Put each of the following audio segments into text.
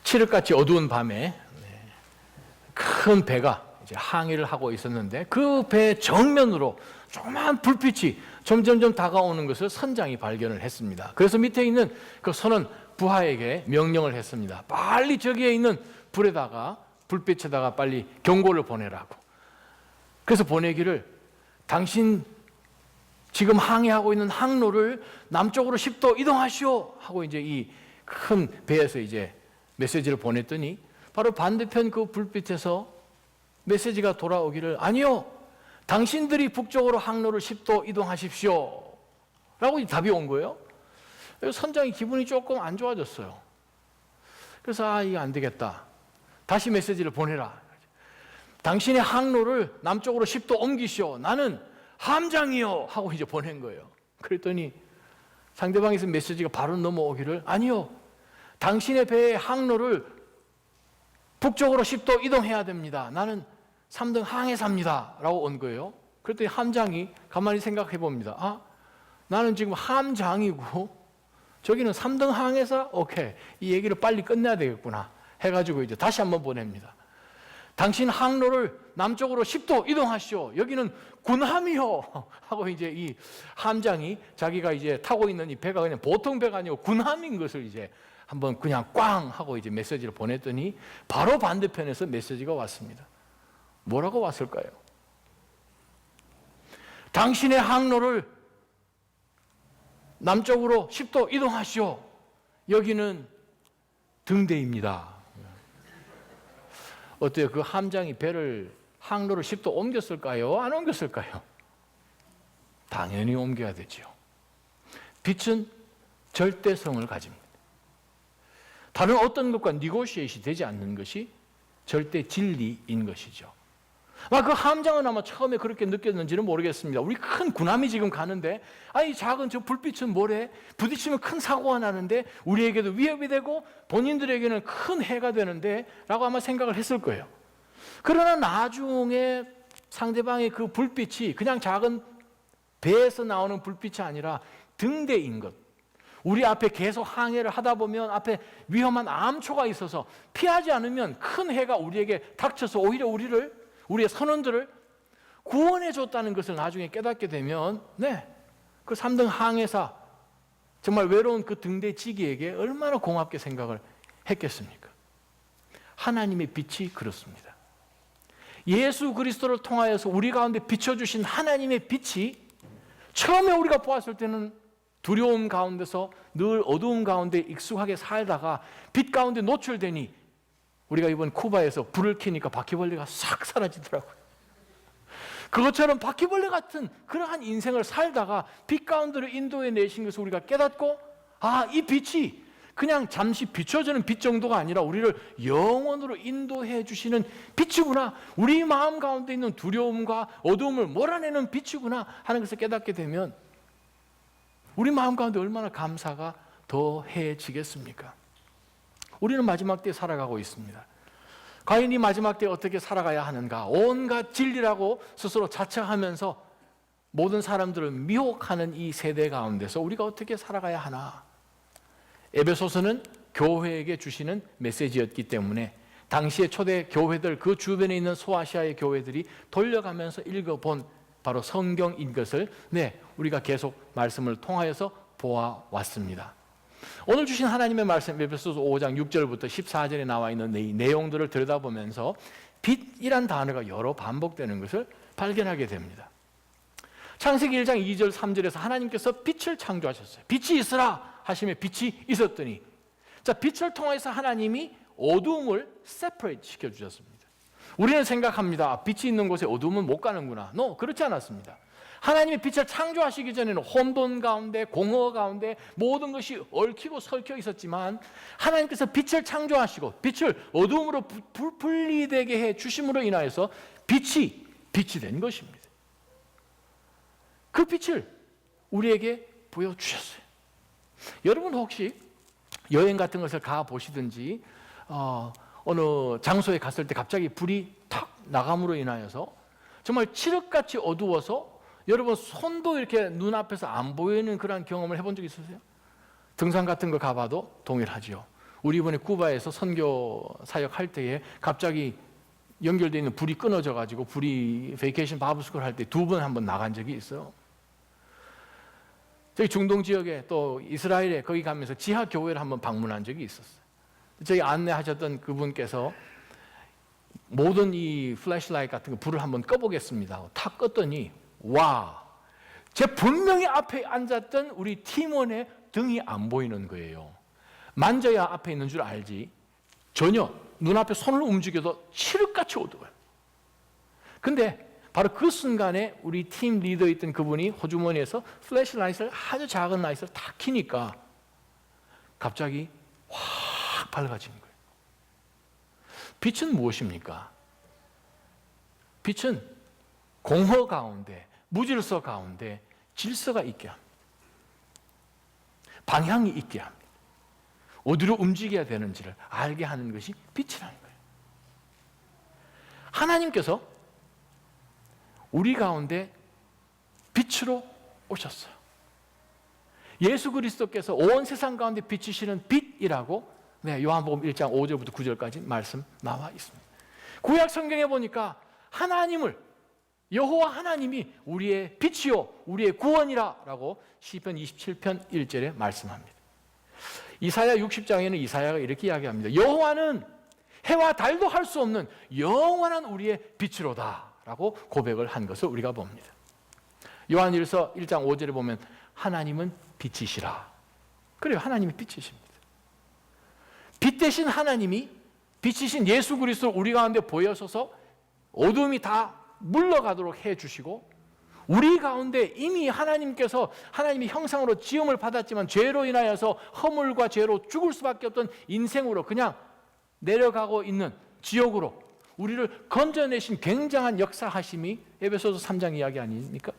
칠흑같이 어두운 밤에 큰 배가 이제 항해를 하고 있었는데 그 배 정면으로 조그만 불빛이 점점점 다가오는 것을 선장이 발견을 했습니다. 그래서 밑에 있는 그 선원 부하에게 명령을 했습니다. 빨리 저기에 있는 불빛에다가 빨리 경고를 보내라고. 그래서 보내기를 당신 지금 항해하고 있는 항로를 남쪽으로 10도 이동하시오 하고 이제 이 큰 배에서 이제 메시지를 보냈더니 바로 반대편 그 불빛에서 메시지가 돌아오기를 아니요, 당신들이 북쪽으로 항로를 10도 이동하십시오 라고 답이 온 거예요. 선장이 기분이 조금 안 좋아졌어요. 그래서 이거 안 되겠다, 다시 메시지를 보내라. 당신의 항로를 남쪽으로 10도 옮기시오, 나는 함장이요 하고 이제 보낸 거예요. 그랬더니 상대방에서 메시지가 바로 넘어오기를 아니요, 당신의 배의 항로를 북쪽으로 10도 이동해야 됩니다, 나는 3등 항해사입니다 라고 온 거예요. 그랬더니 함장이 가만히 생각해 봅니다. 나는 지금 함장이고 저기는 3등 항해사? 오케이, 이 얘기를 빨리 끝내야 되겠구나 해가지고 이제 다시 한번 보냅니다. 당신 항로를 남쪽으로 10도 이동하시오, 여기는 군함이요 하고 이제 이 함장이 자기가 이제 타고 있는 이 배가 그냥 보통 배가 아니고 군함인 것을 이제 한번 그냥 꽝 하고 이제 메시지를 보냈더니 바로 반대편에서 메시지가 왔습니다. 뭐라고 왔을까요? 당신의 항로를 남쪽으로 10도 이동하시오, 여기는 등대입니다. 어때요? 그 함장이 배를 항로를 10도 옮겼을까요? 안 옮겼을까요? 당연히 옮겨야 되죠. 빛은 절대성을 가집니다. 다른 어떤 것과 니고시에이션이 되지 않는 것이 절대 진리인 것이죠. 그 함장은 아마 처음에 그렇게 느꼈는지는 모르겠습니다. 우리 큰 군함이 지금 가는데 이 작은 저 불빛은 뭐래? 부딪히면 큰 사고가 나는데 우리에게도 위협이 되고 본인들에게는 큰 해가 되는데 라고 아마 생각을 했을 거예요. 그러나 나중에 상대방의 그 불빛이 그냥 작은 배에서 나오는 불빛이 아니라 등대인 것, 우리 앞에 계속 항해를 하다 보면 앞에 위험한 암초가 있어서 피하지 않으면 큰 해가 우리에게 닥쳐서 오히려 우리의 선원들을 구원해 줬다는 것을 나중에 깨닫게 되면 그 3등 항해사, 정말 외로운 그 등대지기에게 얼마나 고맙게 생각을 했겠습니까? 하나님의 빛이 그렇습니다. 예수 그리스도를 통하여서 우리 가운데 비춰주신 하나님의 빛이 처음에 우리가 보았을 때는 두려움 가운데서 늘 어두움 가운데 익숙하게 살다가 빛 가운데 노출되니 우리가 이번 쿠바에서 불을 켜니까 바퀴벌레가 싹 사라지더라고요. 그것처럼 바퀴벌레 같은 그러한 인생을 살다가 빛 가운데로 인도해 내신 것을 우리가 깨닫고 이 빛이 그냥 잠시 비춰주는 빛 정도가 아니라 우리를 영원으로 인도해 주시는 빛이구나, 우리 마음 가운데 있는 두려움과 어두움을 몰아내는 빛이구나 하는 것을 깨닫게 되면 우리 마음 가운데 얼마나 감사가 더해지겠습니까? 우리는 마지막 때에 살아가고 있습니다. 과연 이 마지막 때에 어떻게 살아가야 하는가? 온갖 진리라고 스스로 자처하면서 모든 사람들을 미혹하는 이 세대 가운데서 우리가 어떻게 살아가야 하나? 에베소서는 교회에게 주시는 메시지였기 때문에 당시의 초대 교회들, 그 주변에 있는 소아시아의 교회들이 돌려가면서 읽어본 바로 성경인 것을 우리가 계속 말씀을 통하여서 보아왔습니다. 오늘 주신 하나님의 말씀, 에베소서 5장 6절부터 14절에 나와 있는 이 내용들을 들여다보면서 빛이란 단어가 여러 반복되는 것을 발견하게 됩니다. 창세기 1장 2절 3절에서 하나님께서 빛을 창조하셨어요. 빛이 있으라 하시며 빛이 있었더니, 빛을 통해서 하나님이 어두움을 세퍼레이트 시켜주셨습니다. 우리는 생각합니다. 빛이 있는 곳에 어두움은 못 가는구나. 그렇지 않았습니다. 하나님이 빛을 창조하시기 전에는 혼돈 가운데, 공허 가운데 모든 것이 얽히고 설켜 있었지만 하나님께서 빛을 창조하시고 빛을 어두움으로 분리되게 해 주심으로 인하여서 빛이 된 것입니다. 그 빛을 우리에게 보여주셨어요. 여러분 혹시 여행 같은 것을 가보시든지 어느 장소에 갔을 때 갑자기 불이 탁 나감으로 인하여서 정말 칠흑같이 어두워서 여러분 손도 이렇게 눈앞에서 안 보이는 그런 경험을 해본 적 있으세요? 등산 같은 거 가봐도 동일하지요. 우리 이번에 쿠바에서 선교 사역할 때에 갑자기 연결되어 있는 불이 끊어져 가지고 불이 베이케이션 바브스쿨 할 때 2번 한번 나간 적이 있어요. 저희 중동 지역에 또 이스라엘에 거기 가면서 지하 교회를 한번 방문한 적이 있었어요. 저희 안내하셨던 그분께서 모든 이 플래시라이트 같은 거 불을 한번 꺼보겠습니다. 탁 껐더니 와, 제 분명히 앞에 앉았던 우리 팀원의 등이 안 보이는 거예요. 만져야 앞에 있는 줄 알지 전혀 눈앞에 손을 움직여도 칠흑같이 어두워요. 근데 바로 그 순간에 우리 팀 리더였던 그분이 호주머니에서 플래시라이트를 아주 작은 라이트를 탁 켜니까 갑자기 확 밝아진 거예요. 빛은 무엇입니까? 빛은 공허 가운데, 무질서 가운데 질서가 있게 합니다. 방향이 있게 합니다. 어디로 움직여야 되는지를 알게 하는 것이 빛이라는 거예요. 하나님께서 우리 가운데 빛으로 오셨어요. 예수 그리스도께서 온 세상 가운데 비치시는 빛이라고 요한복음 1장 5절부터 9절까지 말씀 나와 있습니다. 구약 성경에 보니까 하나님을, 여호와 하나님이 우리의 빛이요 우리의 구원이라고 시편 27편 1절에 말씀합니다. 이사야 60장에는 이사야가 이렇게 이야기합니다. 여호와는 해와 달도 할 수 없는 영원한 우리의 빛이로다 라고 고백을 한 것을 우리가 봅니다. 요한일서 1장 5절에 보면 하나님은 빛이시라. 그래요, 하나님이 빛이십니다. 빛 대신 하나님이 빛이신 예수 그리스도 우리 가운데 보여서서 어둠이 다 물러가도록 해주시고, 우리 가운데 이미 하나님께서 하나님의 형상으로 지음을 받았지만 죄로 인하여서 허물과 죄로 죽을 수밖에 없던 인생으로 그냥 내려가고 있는 지옥으로 우리를 건져내신 굉장한 역사하심이 에베소서 3장 이야기 아닙니까?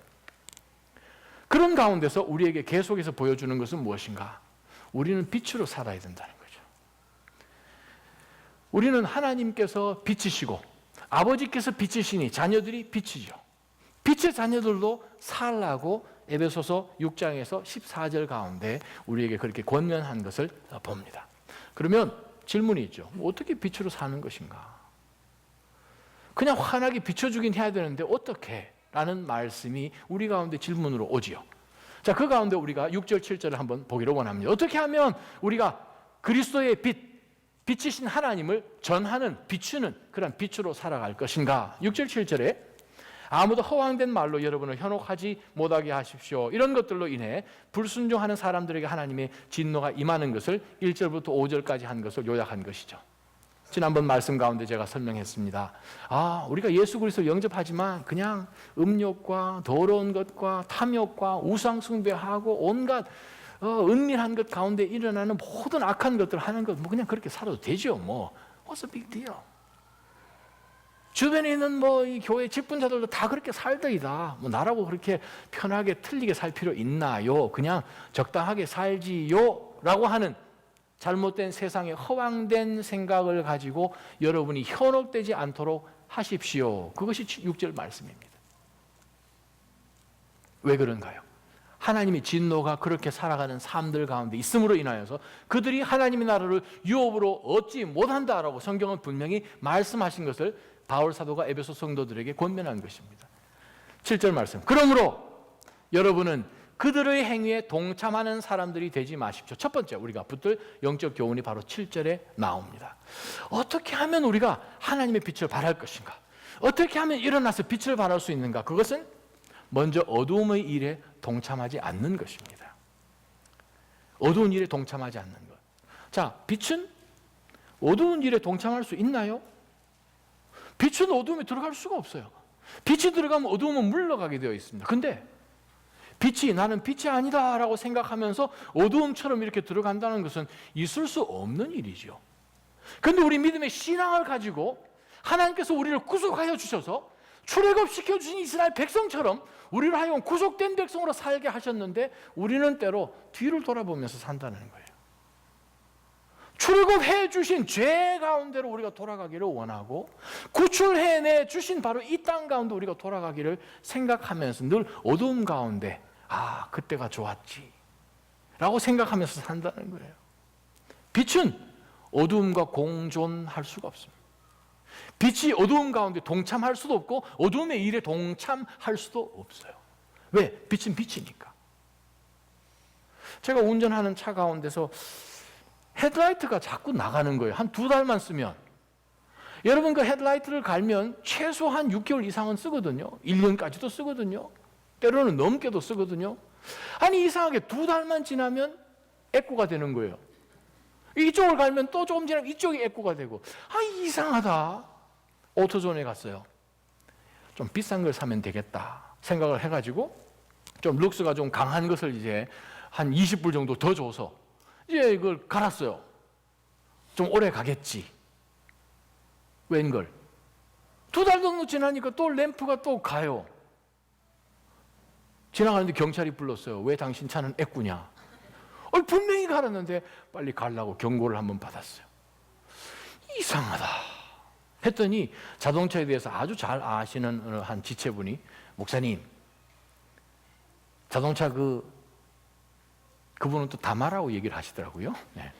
그런 가운데서 우리에게 계속해서 보여주는 것은 무엇인가? 우리는 빛으로 살아야 된다는 거죠. 우리는 하나님께서 빛이시고 아버지께서 빛이시니 자녀들이 빛이죠. 빛의 자녀들도 살라고 에베소서 6장에서 14절 가운데 우리에게 그렇게 권면한 것을 봅니다. 그러면 질문이 있죠. 어떻게 빛으로 사는 것인가? 그냥 환하게 비춰주긴 해야 되는데 어떻게? 라는 말씀이 우리 가운데 질문으로 오지요. 자, 그 가운데 우리가 6절 7절을 한번 보기를 원합니다. 어떻게 하면 우리가 그리스도의 빛이신 하나님을 전하는, 비추는 그런 빛으로 살아갈 것인가? 6절 7절에 아무도 허황된 말로 여러분을 현혹하지 못하게 하십시오. 이런 것들로 인해 불순종하는 사람들에게 하나님의 진노가 임하는 것을 1절부터 5절까지 한 것을 요약한 것이죠. 지난번 말씀 가운데 제가 설명했습니다. 우리가 예수 그리스도를 영접하지만 그냥 음욕과 더러운 것과 탐욕과 우상 숭배하고 온갖 은밀한 것 가운데 일어나는 모든 악한 것들을 하는 것 그냥 그렇게 살아도 되죠. What's the big deal? 주변에 있는 이 교회 직분자들도 다 그렇게 살더이다. 나라고 그렇게 편하게 틀리게 살 필요 있나요? 그냥 적당하게 살지요? 라고 하는 잘못된 세상의 허황된 생각을 가지고 여러분이 현혹되지 않도록 하십시오. 그것이 6절 말씀입니다. 왜 그런가요? 하나님의 진노가 그렇게 살아가는 삶들 가운데 있음으로 인하여서 그들이 하나님의 나라를 유업으로 얻지 못한다라고 성경은 분명히 말씀하신 것을 바울 사도가 에베소 성도들에게 권면한 것입니다. 7절 말씀. 그러므로 여러분은 그들의 행위에 동참하는 사람들이 되지 마십시오. 첫 번째 우리가 붙들 영적 교훈이 바로 7절에 나옵니다. 어떻게 하면 우리가 하나님의 빛을 발할 것인가? 어떻게 하면 일어나서 빛을 발할 수 있는가? 그것은 먼저 어두움의 일에 동참하지 않는 것입니다. 어두운 일에 동참하지 않는 것. 자, 빛은 어두운 일에 동참할 수 있나요? 빛은 어두움에 들어갈 수가 없어요. 빛이 들어가면 어두움은 물러가게 되어 있습니다. 근데 빛이 나는 빛이 아니다 라고 생각하면서 어두움처럼 이렇게 들어간다는 것은 있을 수 없는 일이죠. 그런데 우리 믿음의 신앙을 가지고 하나님께서 우리를 구속하여 주셔서 출애굽시켜 주신 이스라엘 백성처럼 우리를 하여금 구속된 백성으로 살게 하셨는데 우리는 때로 뒤를 돌아보면서 산다는 거예요. 출애굽해 주신 죄 가운데로 우리가 돌아가기를 원하고 구출해내 주신 바로 이 땅 가운데 우리가 돌아가기를 생각하면서 늘 어두움 가운데 그때가 좋았지 라고 생각하면서 산다는 거예요. 빛은 어두움과 공존할 수가 없습니다. 빛이 어두움 가운데 동참할 수도 없고 어두움의 일에 동참할 수도 없어요. 왜? 빛은 빛이니까. 제가 운전하는 차 가운데서 헤드라이트가 자꾸 나가는 거예요. 한 2달만 쓰면. 여러분, 그 헤드라이트를 갈면 최소한 6개월 이상은 쓰거든요. 1년까지도 쓰거든요. 때로는 넘게도 쓰거든요. 아니, 이상하게 2달만 지나면 애꾸가 되는 거예요. 이쪽을 갈면 또 조금 지나면 이쪽이 애꾸가 되고, 이상하다. 오토존에 갔어요. 좀 비싼 걸 사면 되겠다 생각을 해가지고 좀 룩스가 좀 강한 것을 이제 한 20불 정도 더 줘서 이제 이걸 갈았어요. 좀 오래 가겠지. 웬걸 2달 정도 지나니까 또 램프가 또 가요. 지나가는데 경찰이 불렀어요. 왜 당신 차는 애꾸냐? 분명히 갈았는데 빨리 가려고 경고를 한번 받았어요. 이상하다 했더니 자동차에 대해서 아주 잘 아시는 한 지체분이, 목사님, 자동차 그분은 또 담아라고 얘기를 하시더라고요. 네.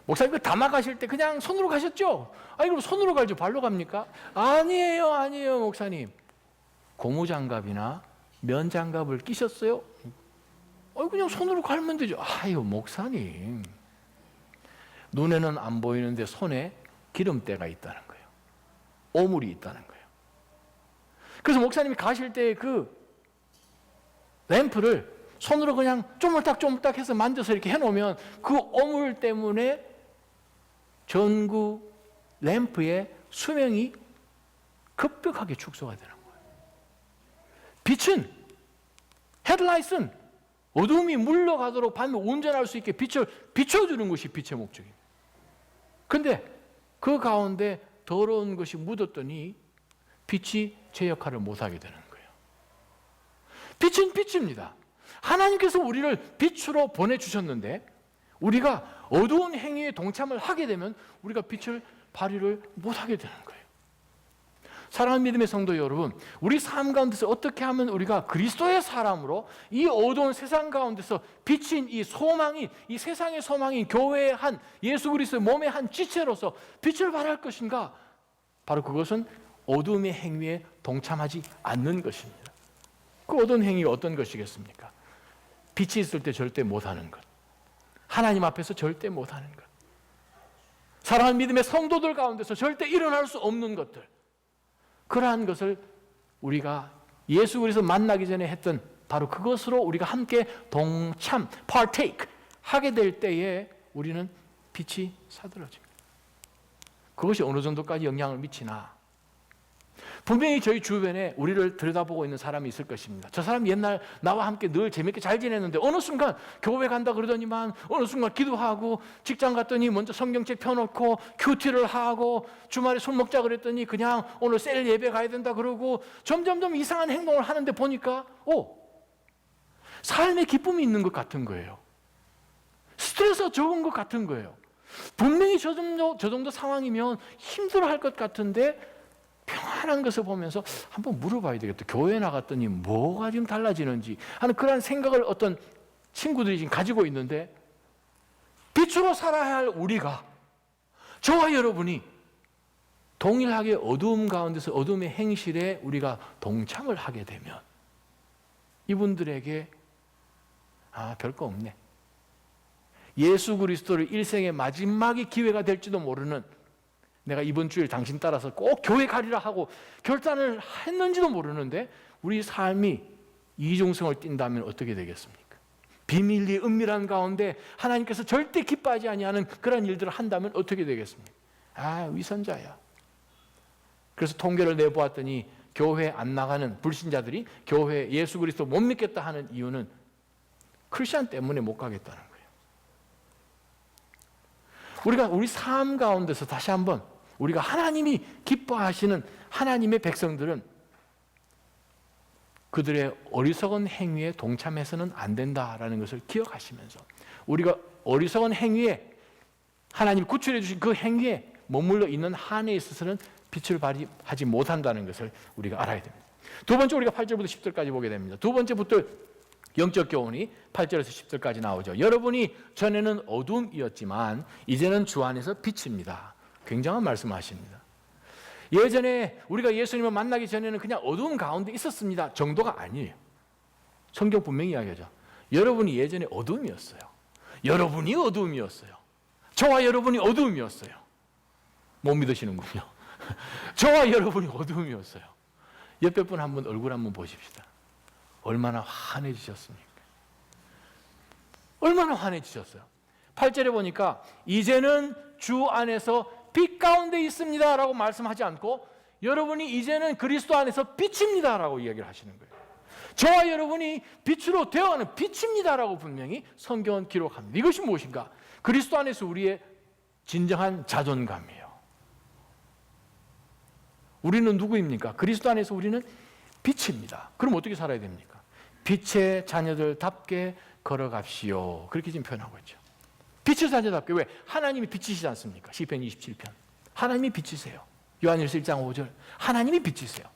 목사님, 그 담아 가실 때 그냥 손으로 가셨죠? 아니, 그럼 손으로 갈죠? 발로 갑니까? 아니에요, 목사님. 고무장갑이나 면장갑을 끼셨어요? 그냥 손으로 갈면 되죠. 아유, 목사님. 눈에는 안 보이는데 손에 기름때가 있다는 거예요. 오물이 있다는 거예요. 그래서 목사님이 가실 때 그 램프를 손으로 그냥 쪼물딱쪼물딱 해서 만져서 이렇게 해놓으면 그 오물 때문에 전구 램프의 수명이 급격하게 축소가 되는 거예요. 빛은, 헤드라이트는 어둠이 물러가도록 밤에 운전할 수 있게 빛을 비춰주는 것이 빛의 목적입니다. 그런데 그 가운데 더러운 것이 묻었더니 빛이 제 역할을 못하게 되는 거예요. 빛은 빛입니다. 하나님께서 우리를 빛으로 보내주셨는데 우리가 어두운 행위에 동참을 하게 되면 우리가 빛을 발휘를 못하게 되는 거예요. 사랑하는 믿음의 성도 여러분, 우리 삶 가운데서 어떻게 하면 우리가 그리스도의 사람으로 이 어두운 세상 가운데서 비친 이 소망이, 이 세상의 소망인 교회의 한 예수 그리스도의 몸의 한 지체로서 빛을 발할 것인가? 바로 그것은 어두움의 행위에 동참하지 않는 것입니다. 그 어두운 행위가 어떤 것이겠습니까? 빛이 있을 때 절대 못하는 것, 하나님 앞에서 절대 못하는 것, 사랑하는 믿음의 성도들 가운데서 절대 일어날 수 없는 것들, 그러한 것을 우리가 예수 그리스도 만나기 전에 했던 바로 그것으로 우리가 함께 동참, partake 하게 될 때에 우리는 빛이 사들어집니다. 그것이 어느 정도까지 영향을 미치나? 분명히 저희 주변에 우리를 들여다보고 있는 사람이 있을 것입니다. 저 사람 옛날 나와 함께 늘 재밌게 잘 지냈는데 어느 순간 교회 간다 그러더니만 어느 순간 기도하고, 직장 갔더니 먼저 성경책 펴놓고 큐티를 하고, 주말에 술 먹자 그랬더니 그냥 오늘 셀 예배 가야 된다 그러고 점점점 이상한 행동을 하는데 보니까 삶에 기쁨이 있는 것 같은 거예요. 스트레스가 적은 것 같은 거예요. 분명히 저 정도 상황이면 힘들어할 것 같은데 평안한 것을 보면서 한번 물어봐야 되겠다. 교회 나갔더니 뭐가 지금 달라지는지 하는 그런 생각을 어떤 친구들이 지금 가지고 있는데, 빛으로 살아야 할 우리가, 저와 여러분이 동일하게 어두움 가운데서 어둠의 행실에 우리가 동참을 하게 되면 이분들에게 별거 없네, 예수 그리스도를 일생의 마지막의 기회가 될지도 모르는, 내가 이번 주일 당신 따라서 꼭 교회 가리라 하고 결단을 했는지도 모르는데 우리 삶이 이중성을 띈다면 어떻게 되겠습니까? 비밀리 은밀한 가운데 하나님께서 절대 기뻐하지 아니하는 그런 일들을 한다면 어떻게 되겠습니까? 위선자야. 그래서 통계를 내보았더니 교회 안 나가는 불신자들이 교회 예수 그리스도 못 믿겠다 하는 이유는 크리스천 때문에 못 가겠다는 거예요. 우리가 우리 삶 가운데서 다시 한번 우리가 하나님이 기뻐하시는 하나님의 백성들은 그들의 어리석은 행위에 동참해서는 안 된다라는 것을 기억하시면서 우리가 어리석은 행위에, 하나님이 구출해 주신 그 행위에 머물러 있는 한에 있어서는 빛을 발휘하지 못한다는 것을 우리가 알아야 됩니다. 두 번째, 우리가 8절부터 10절까지 보게 됩니다. 두 번째부터 영적 교훈이 8절에서 10절까지 나오죠. 여러분이 전에는 어둠이었지만 이제는 주 안에서 빛입니다. 굉장한 말씀하십니다. 예전에 우리가 예수님을 만나기 전에는 그냥 어두운 가운데 있었습니다 정도가 아니에요. 성경 분명히 이야기하죠. 여러분이 예전에 어둠이었어요. 여러분이 어둠이었어요. 저와 여러분이 어둠이었어요. 못 믿으시는군요. 저와 여러분이 어둠이었어요. 옆에 분 한번 얼굴 한번 보십시다. 얼마나 환해지셨습니까? 얼마나 환해지셨어요. 8절에 보니까 이제는 주 안에서 빛 가운데 있습니다 라고 말씀하지 않고 여러분이 이제는 그리스도 안에서 빛입니다 라고 이야기를 하시는 거예요. 저와 여러분이 빛으로 되어가는 빛입니다 라고 분명히 성경은 기록합니다. 이것이 무엇인가? 그리스도 안에서 우리의 진정한 자존감이에요. 우리는 누구입니까? 그리스도 안에서 우리는 빛입니다. 그럼 어떻게 살아야 됩니까? 빛의 자녀들답게 걸어갑시오. 그렇게 지금 표현하고 있죠. 빛의 자녀답게. 왜? 하나님이 빛이시지 않습니까? 시편 27편. 하나님이 빛이세요. 요한일서 1장 5절. 하나님이 빛이세요.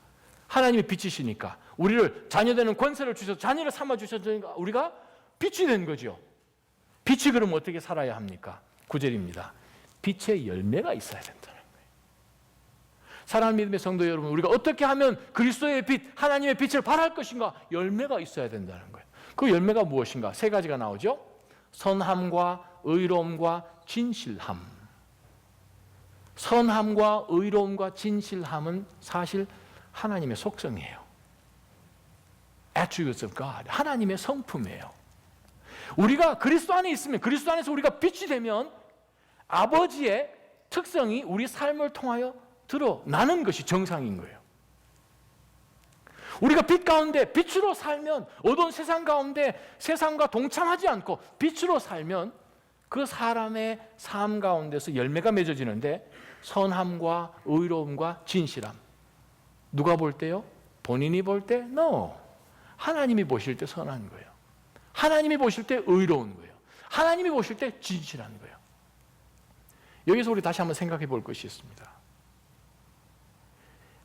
하나님이 빛이시니까 우리를 자녀되는 권세를 주셔서 자녀를 삼아 주셨으니까 우리가 빛이 된 거죠. 빛이 그럼 어떻게 살아야 합니까? 9절입니다. 빛의 열매가 있어야 된다는 거예요. 사랑하는 믿음의 성도 여러분, 우리가 어떻게 하면 그리스도의 빛, 하나님의 빛을 발할 것인가? 열매가 있어야 된다는 거예요. 그 열매가 무엇인가? 세 가지가 나오죠. 선함과 의로움과 진실함. 선함과 의로움과 진실함은 사실 하나님의 속성이에요. Attributes of God. 하나님의 성품이에요. 우리가 그리스도 안에 있으면, 그리스도 안에서 우리가 빛이 되면 아버지의 특성이 우리 삶을 통하여 드러나는 것이 정상인 거예요. 우리가 빛 가운데 빛으로 살면, 어두운 세상 가운데 세상과 동참하지 않고 빛으로 살면 그 사람의 삶 가운데서 열매가 맺어지는데, 선함과 의로움과 진실함. 누가 볼 때요? 본인이 볼 때? No. 하나님이 보실 때 선한 거예요. 하나님이 보실 때 의로운 거예요. 하나님이 보실 때 진실한 거예요. 여기서 우리 다시 한번 생각해 볼 것이 있습니다.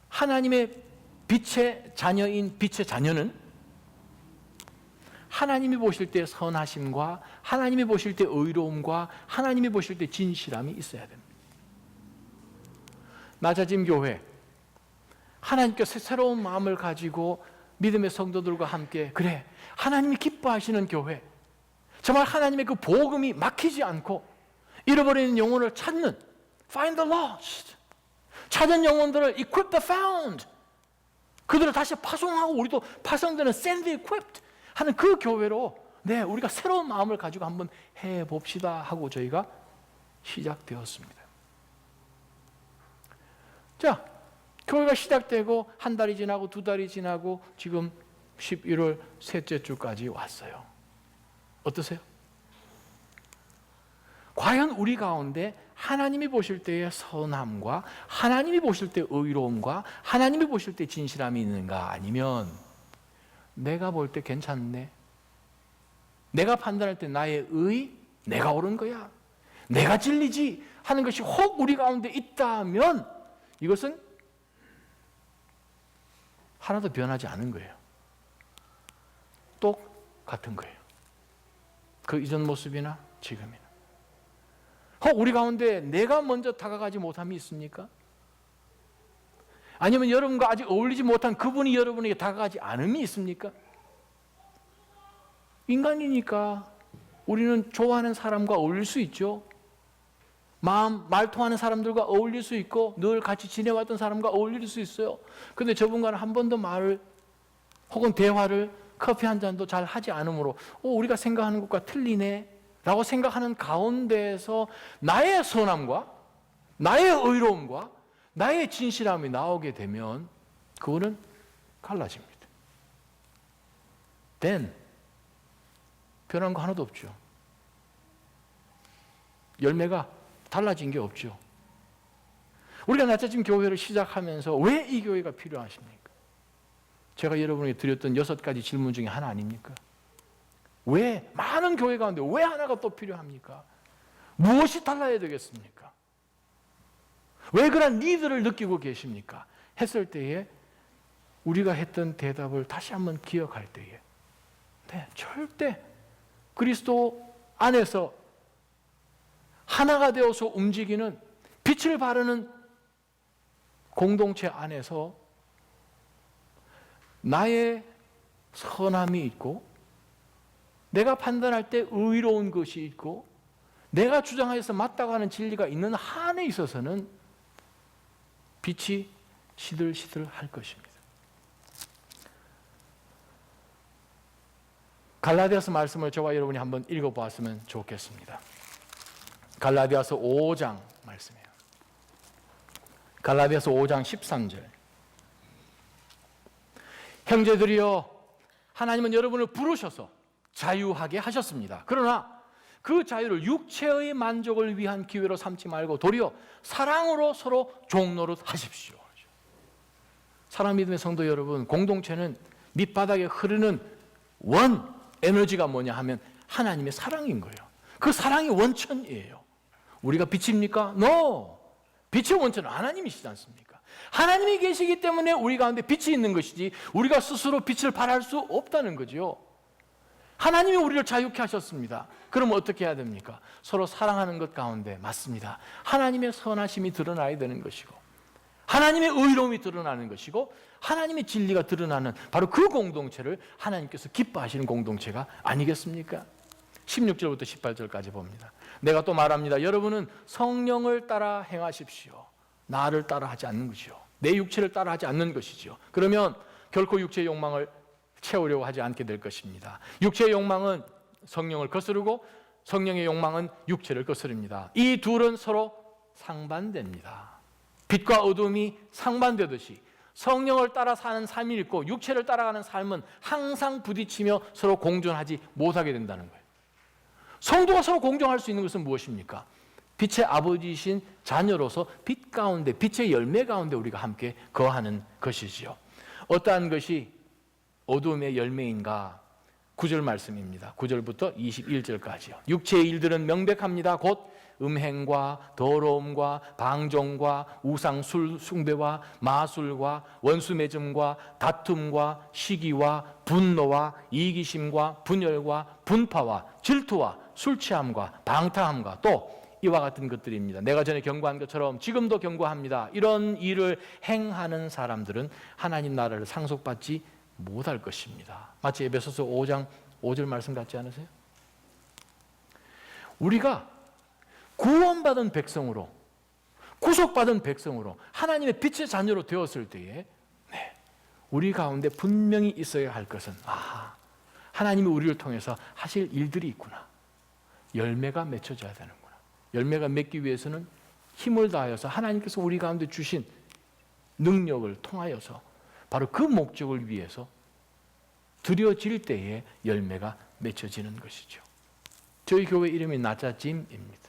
하나님의 빛의 자녀인 빛의 자녀는 하나님이 보실 때 선하심과 하나님이 보실 때 의로움과 하나님이 보실 때 진실함이 있어야 됩니다. 낮아짐 교회, 하나님께서 새로운 마음을 가지고 믿음의 성도들과 함께, 그래, 하나님이 기뻐하시는 교회, 정말 하나님의 그 복음이 막히지 않고 잃어버리는 영혼을 찾는 Find the lost, 찾은 영혼들을 Equip the found, 그들을 다시 파송하고 우리도 파송되는 Send the equipped 하는 그 교회로, 네, 우리가 새로운 마음을 가지고 한번 해봅시다 하고 저희가 시작되었습니다. 자, 교회가 시작되고 한 달이 지나고 두 달이 지나고 지금 11월 셋째 주까지 왔어요. 어떠세요? 과연 우리 가운데 하나님이 보실 때의 선함과 하나님이 보실 때 의로움과 하나님이 보실 때 진실함이 있는가? 아니면 내가 볼 때 괜찮네, 내가 판단할 때 나의 내가 옳은 거야, 내가 진리지 하는 것이 혹 우리 가운데 있다면 이것은 하나도 변하지 않은 거예요. 똑같은 거예요. 그 이전 모습이나 지금이나. 혹 우리 가운데 내가 먼저 다가가지 못함이 있습니까? 아니면 여러분과 아직 어울리지 못한 그분이 여러분에게 다가가지 않음이 있습니까? 인간이니까 우리는 좋아하는 사람과 어울릴 수 있죠. 말 통하는 사람들과 어울릴 수 있고 늘 같이 지내왔던 사람과 어울릴 수 있어요. 그런데 저분과는 한 번도 말을 혹은 대화를, 커피 한 잔도 잘 하지 않으므로 우리가 생각하는 것과 틀리네 라고 생각하는 가운데에서 나의 선함과 나의 의로움과 나의 진실함이 나오게 되면 그거는 갈라집니다. Then 변한 거 하나도 없죠. 열매가 달라진 게 없죠. 우리가 낮아진 교회를 시작하면서 왜 이 교회가 필요하십니까? 제가 여러분에게 드렸던 6가지 질문 중에 하나 아닙니까? 왜 많은 교회 가운데 왜 하나가 또 필요합니까? 무엇이 달라야 되겠습니까? 왜 그런 니드를 느끼고 계십니까? 했을 때에 우리가 했던 대답을 다시 한번 기억할 때에 네, 절대 그리스도 안에서 하나가 되어서 움직이는 빛을 바르는 공동체 안에서 나의 선함이 있고 내가 판단할 때 의로운 것이 있고 내가 주장해서 맞다고 하는 진리가 있는 한에 있어서는 빛이 시들시들할 것입니다. 갈라디아서 말씀을 저와 여러분이 한번 읽어보았으면 좋겠습니다. 갈라디아서 5장 말씀이에요. 갈라디아서 5장 13절. 형제들이여, 하나님은 여러분을 부르셔서 자유하게 하셨습니다. 그러나 그 자유를 육체의 만족을 위한 기회로 삼지 말고 도리어 사랑으로 서로 종노릇 하십시오. 사랑 믿음의 성도 여러분, 공동체는 밑바닥에 흐르는 원 에너지가 뭐냐 하면 하나님의 사랑인 거예요. 그 사랑이 원천이에요. 우리가 빛입니까? No! 빛의 원천은 하나님이시지 않습니까? 하나님이 계시기 때문에 우리 가운데 빛이 있는 것이지 우리가 스스로 빛을 발할 수 없다는 거죠. 하나님이 우리를 자유케 하셨습니다. 그럼 어떻게 해야 됩니까? 서로 사랑하는 것 가운데 맞습니다. 하나님의 선하심이 드러나야 되는 것이고 하나님의 의로움이 드러나는 것이고 하나님의 진리가 드러나는 바로 그 공동체를 하나님께서 기뻐하시는 공동체가 아니겠습니까? 16절부터 18절까지 봅니다. 내가 또 말합니다. 여러분은 성령을 따라 행하십시오. 나를 따라 하지 않는 것이요. 내 육체를 따라 하지 않는 것이죠. 그러면 결코 육체의 욕망을 채우려고 하지 않게 될 것입니다. 육체의 욕망은 성령을 거스르고 성령의 욕망은 육체를 거스릅니다. 이 둘은 서로 상반됩니다. 빛과 어둠이 상반되듯이 성령을 따라 사는 삶이 있고 육체를 따라가는 삶은 항상 부딪히며 서로 공존하지 못하게 된다는 거예요. 성도가 서로 공존할 수 있는 것은 무엇입니까? 빛의 아버지이신 자녀로서 빛 가운데, 빛의 열매 가운데 우리가 함께 거하는 것이지요. 어떠한 것이 어둠의 열매인가? 9절 말씀입니다. 9절부터 21절까지요. 육체의 일들은 명백합니다. 곧 음행과 더러움과 방종과 우상 숭배와 마술과 원수 맺음과 다툼과 시기와 분노와 이기심과 분열과 분파와 질투와 술 취함과 방탕함과 또 이와 같은 것들입니다. 내가 전에 경고한 것처럼 지금도 경고합니다. 이런 일을 행하는 사람들은 하나님 나라를 상속받지 못할 것입니다. 마치 에베소서 5장 5절 말씀 같지 않으세요? 우리가 구원받은 백성으로, 구속받은 백성으로 하나님의 빛의 자녀로 되었을 때에 우리 가운데 분명히 있어야 할 것은 하나님이 우리를 통해서 하실 일들이 있구나. 열매가 맺혀져야 되는구나. 열매가 맺기 위해서는 힘을 다하여서 하나님께서 우리 가운데 주신 능력을 통하여서 바로 그 목적을 위해서 드려질 때에 열매가 맺혀지는 것이죠. 저희 교회 이름이 나자짐입니다.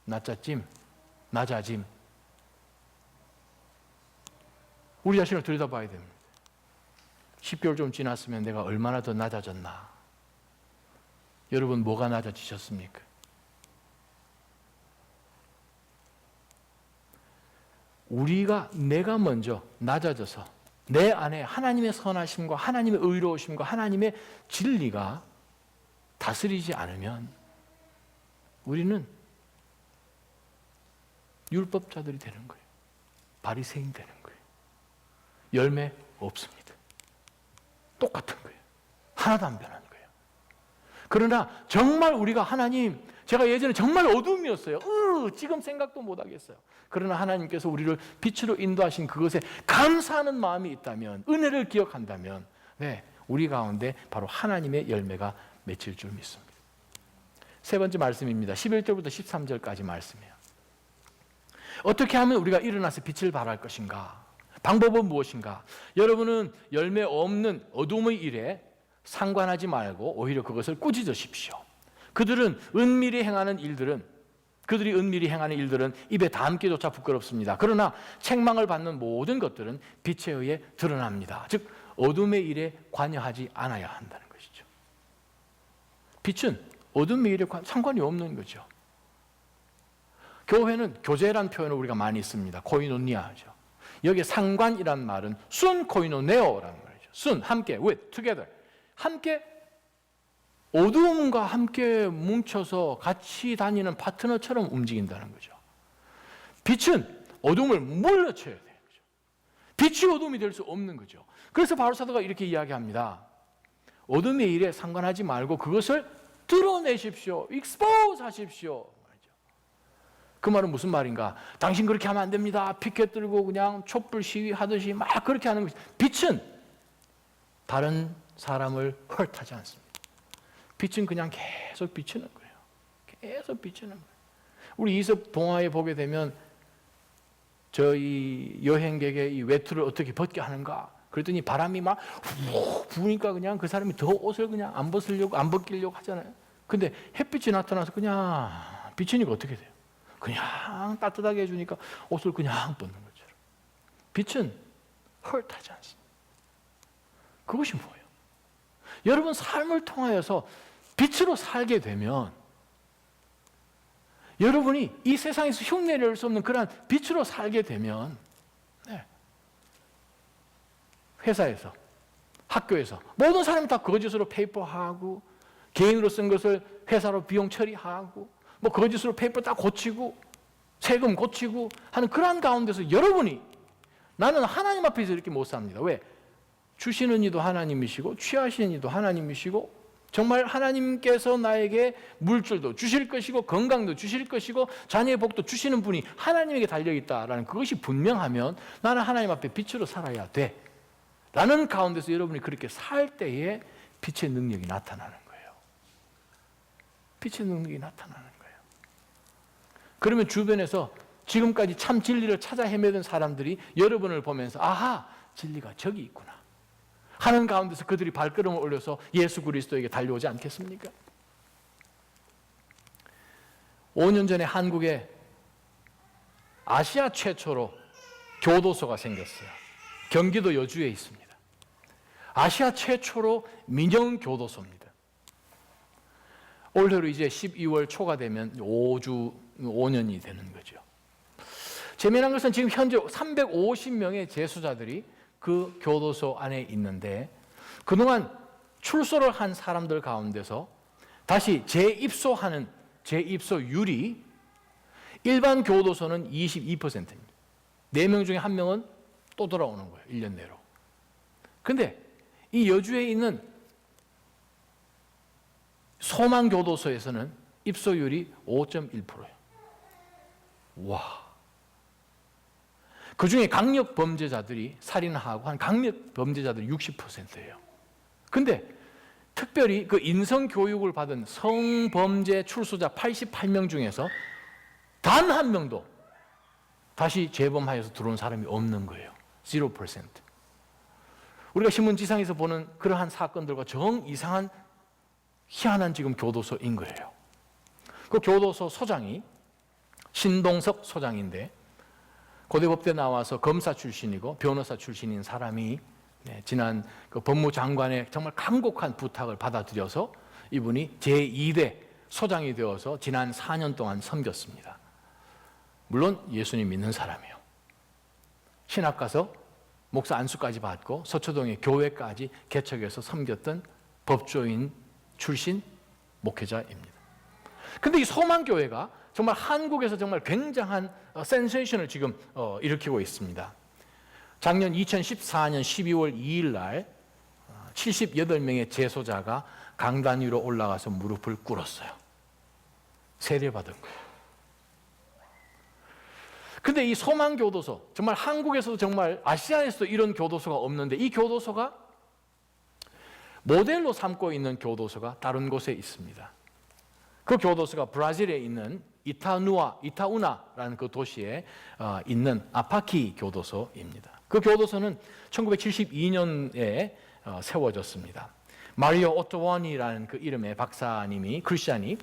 나자짐, 나자짐. 우리 자신을 들여다봐야 됩니다. 10개월 좀 지났으면 내가 얼마나 더 낮아졌나? 여러분 뭐가 낮아지셨습니까? 내가 먼저 낮아져서 내 안에 하나님의 선하심과 하나님의 의로우심과 하나님의 진리가 다스리지 않으면 우리는 율법자들이 되는 거예요. 바리새인 되는 거예요. 열매 없습니다. 똑같은 거예요. 하나도 안 변한 거예요. 그러나 정말 우리가 하나님, 제가 예전에 정말 어둠이었어요. 지금 생각도 못 하겠어요. 그러나 하나님께서 우리를 빛으로 인도하신 그것에 감사하는 마음이 있다면, 은혜를 기억한다면 우리 가운데 바로 하나님의 열매가 맺힐 줄 믿습니다. 세 번째 말씀입니다. 11절부터 13절까지 말씀이에요. 어떻게 하면 우리가 일어나서 빛을 발할 것인가? 방법은 무엇인가? 여러분은 열매 없는 어둠의 일에 상관하지 말고 오히려 그것을 꾸짖으십시오. 그들이 은밀히 행하는 일들은 입에 담기조차 부끄럽습니다. 그러나 책망을 받는 모든 것들은 빛에 의해 드러납니다. 즉 어둠의 일에 관여하지 않아야 한다는 것이죠. 빛은 어둠의 일에 상관이 없는 거죠. 교회는 교제란 표현을 우리가 많이 씁니다. 코이노니아죠. 여기에 상관이란 말은 순 코이노네오라는 말이죠. 순 함께, with, together. 함께 어두움과 함께 뭉쳐서 같이 다니는 파트너처럼 움직인다는 거죠. 빛은 어둠을 물러쳐야 돼요. 빛이 어둠이 될 수 없는 거죠. 그래서 바울 사도가 이렇게 이야기합니다. 어둠의 일에 상관하지 말고 그것을 드러내십시오. expose 하십시오. 그 말은 무슨 말인가? 당신 그렇게 하면 안 됩니다. 피켓 들고 그냥 촛불 시위하듯이 막 그렇게 하는 것이. 빛은 다른 사람을 헐하지 않습니다. 빛은 그냥 계속 비추는 거예요. 계속 비추는 거예요. 우리 이섭 동화에 보게 되면 저희 여행객의 이 외투를 어떻게 벗게 하는가? 그랬더니 바람이 막 훅 부으니까 그냥 그 사람이 더 옷을 그냥 안 벗기려고 하잖아요. 근데 햇빛이 나타나서 그냥 비치니까 어떻게 돼요? 그냥 따뜻하게 해주니까 옷을 그냥 벗는 것처럼. 빛은 헐하지 않습니다. 그것이 뭐예요? 여러분 삶을 통하여서 빛으로 살게 되면 여러분이 이 세상에서 흉내낼 수 없는 그러한 빛으로 살게 되면 회사에서, 학교에서 모든 사람이 다 거짓으로 페이퍼하고 개인으로 쓴 것을 회사로 비용 처리하고 뭐 거짓으로 페이퍼 다 고치고 세금 고치고 하는 그러한 가운데서 여러분이 나는 하나님 앞에서 이렇게 못 삽니다. 왜? 주시는 이도 하나님이시고 취하시는 이도 하나님이시고 정말 하나님께서 나에게 물질도 주실 것이고 건강도 주실 것이고 자녀의 복도 주시는 분이 하나님에게 달려있다라는 그것이 분명하면 나는 하나님 앞에 빛으로 살아야 돼 라는 가운데서 여러분이 그렇게 살 때에 빛의 능력이 나타나는 거예요. 빛의 능력이 나타나는 거예요. 그러면 주변에서 지금까지 참 진리를 찾아 헤매던 사람들이 여러분을 보면서 아하, 진리가 저기 있구나 하는 가운데서 그들이 발걸음을 올려서 예수 그리스도에게 달려오지 않겠습니까? 5년 전에 한국에 아시아 최초로 교도소가 생겼어요. 경기도 여주에 있습니다. 아시아 최초로 민영교도소입니다. 올해로 이제 12월 초가 되면 5년이 되는 거죠. 재미난 것은 지금 현재 350명의 재수자들이 그 교도소 안에 있는데 그동안 출소를 한 사람들 가운데서 다시 재입소하는 재입소율이 일반 교도소는 22%입니다. 4명 중에 1명은 또 돌아오는 거예요. 1년 내로. 근데 이 여주에 있는 소망교도소에서는 입소율이 5.1%예요. 와. 그 중에 강력 범죄자들이 살인하고 한 강력 범죄자들이 60%예요. 근데 특별히 그 인성교육을 받은 성범죄 출소자 88명 중에서 단 한 명도 다시 재범하여서 들어온 사람이 없는 거예요. 0%. 우리가 신문지상에서 보는 그러한 사건들과 정 이상한 희한한 지금 교도소인 거예요. 그 교도소 소장이 신동석 소장인데 고대법대 나와서 검사 출신이고 변호사 출신인 사람이 지난 그 법무장관의 정말 간곡한 부탁을 받아들여서 이분이 제2대 소장이 되어서 지난 4년 동안 섬겼습니다. 물론 예수님 믿는 사람이에요. 신학 가서 목사 안수까지 받고 서초동의 교회까지 개척해서 섬겼던 법조인 출신 목회자입니다. 그런데 이 소망교회가 정말 한국에서 정말 굉장한 센세이션을 지금 일으키고 있습니다. 작년 2014년 12월 2일 날 78명의 재소자가 강단 위로 올라가서 무릎을 꿇었어요. 세례받은 거예요. 근데 이 소망교도소, 정말 한국에서도 정말 아시아에서도 이런 교도소가 없는데 이 교도소가 모델로 삼고 있는 교도소가 다른 곳에 있습니다. 그 교도소가 브라질에 있는 이타우나라는 그 도시에 있는 아파키 교도소입니다. 그 교도소는 1972년에 세워졌습니다. 마리오 오토원이라는 그 이름의 박사님이 크리스찬이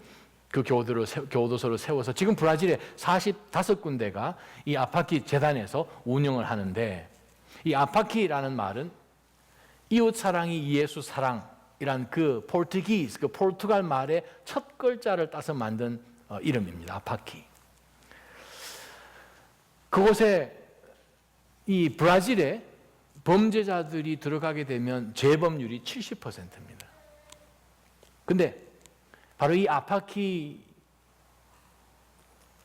그 교도소를 세워서 지금 브라질에 45군데가 이 아파키 재단에서 운영을 하는데 이 아파키라는 말은 이웃 사랑이 예수 사랑이란 그 포르투기스, 그 포르투갈 말의 첫 글자를 따서 만든 이름입니다. 아파키. 그곳에 이 브라질에 범죄자들이 들어가게 되면 재범률이 70%입니다. 근데 바로 이 아파키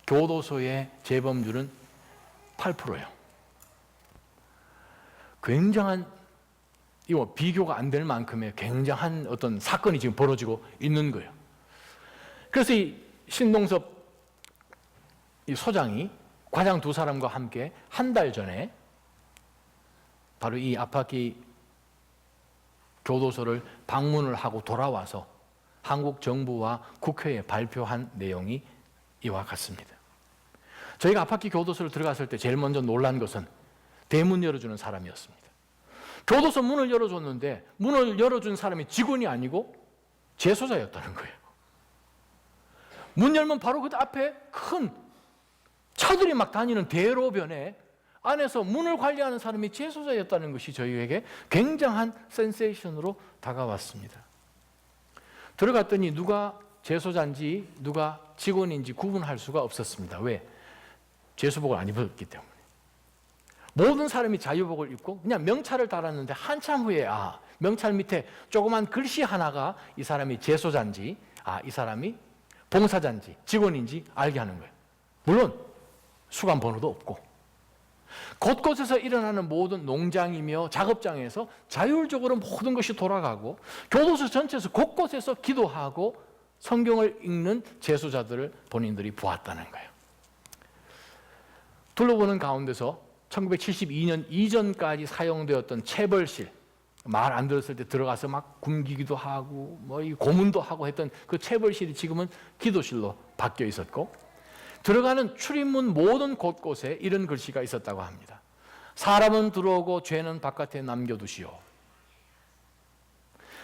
교도소의 재범률은 8%예요. 굉장한, 이거 비교가 안 될 만큼의 굉장한 어떤 사건이 지금 벌어지고 있는 거예요. 그래서 이 신동섭 이 소장이 과장 두 사람과 함께 한 달 전에 바로 이 아파키 교도소를 방문을 하고 돌아와서 한국 정부와 국회에 발표한 내용이 이와 같습니다. 저희가 아파키 교도소를 들어갔을 때 제일 먼저 놀란 것은 대문 열어주는 사람이었습니다. 교도소 문을 열어줬는데 문을 열어준 사람이 직원이 아니고 재소자였다는 거예요. 문 열면 바로 그 앞에 큰 차들이 막 다니는 대로변에 안에서 문을 관리하는 사람이 재소자였다는 것이 저희에게 굉장한 센세이션으로 다가왔습니다. 들어갔더니 누가 재소자인지 누가 직원인지 구분할 수가 없었습니다. 왜? 재수복을 안 입었기 때문에. 모든 사람이 자유복을 입고 그냥 명찰을 달았는데 한참 후에 명찰 밑에 조그만 글씨 하나가 이 사람이 재소자인지 이 사람이 봉사자인지 직원인지 알게 하는 거예요. 물론 수감 번호도 없고 곳곳에서 일어나는 모든 농장이며 작업장에서 자율적으로 모든 것이 돌아가고 교도소 전체에서 곳곳에서 기도하고 성경을 읽는 재소자들을 본인들이 보았다는 거예요. 둘러보는 가운데서 1972년 이전까지 사용되었던 체벌실, 말 안 들었을 때 들어가서 막 굶기기도 하고 고문도 하고 했던 그 체벌실이 지금은 기도실로 바뀌어 있었고, 들어가는 출입문 모든 곳곳에 이런 글씨가 있었다고 합니다. 사람은 들어오고 죄는 바깥에 남겨두시오.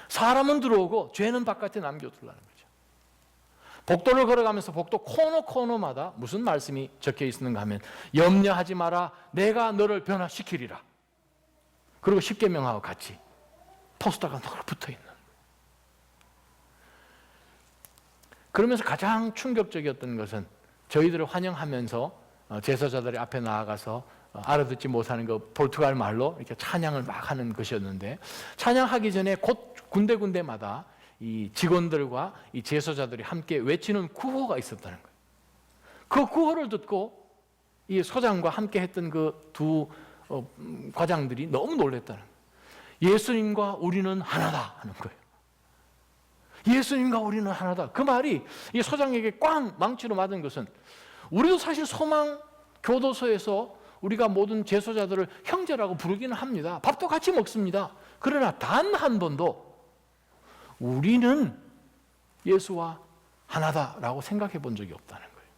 사람은 들어오고 죄는 바깥에 남겨두라는 거죠. 복도를 걸어가면서 복도 코너마다 무슨 말씀이 적혀 있는가 하면 염려하지 마라, 내가 너를 변화시키리라. 그리고 십계명하고 같이 포스터가 늘 붙어있는. 그러면서 가장 충격적이었던 것은 저희들을 환영하면서 제사자들이 앞에 나아가서 알아듣지 못하는 그 포르투갈 말로 이렇게 찬양을 막 하는 것이었는데, 찬양하기 전에 곧 군데군데마다 이 직원들과 이 제사자들이 함께 외치는 구호가 있었다는 거예요. 그 구호를 듣고 이 소장과 함께 했던 그 두 과장들이 너무 놀랐다는 거예요. 예수님과 우리는 하나다 하는 거예요. 예수님과 우리는 하나다. 그 말이 이 소장에게 꽝 망치로 맞은 것은, 우리도 사실 소망 교도소에서 우리가 모든 재소자들을 형제라고 부르기는 합니다. 밥도 같이 먹습니다. 그러나 단 한 번도 우리는 예수와 하나다라고 생각해 본 적이 없다는 거예요.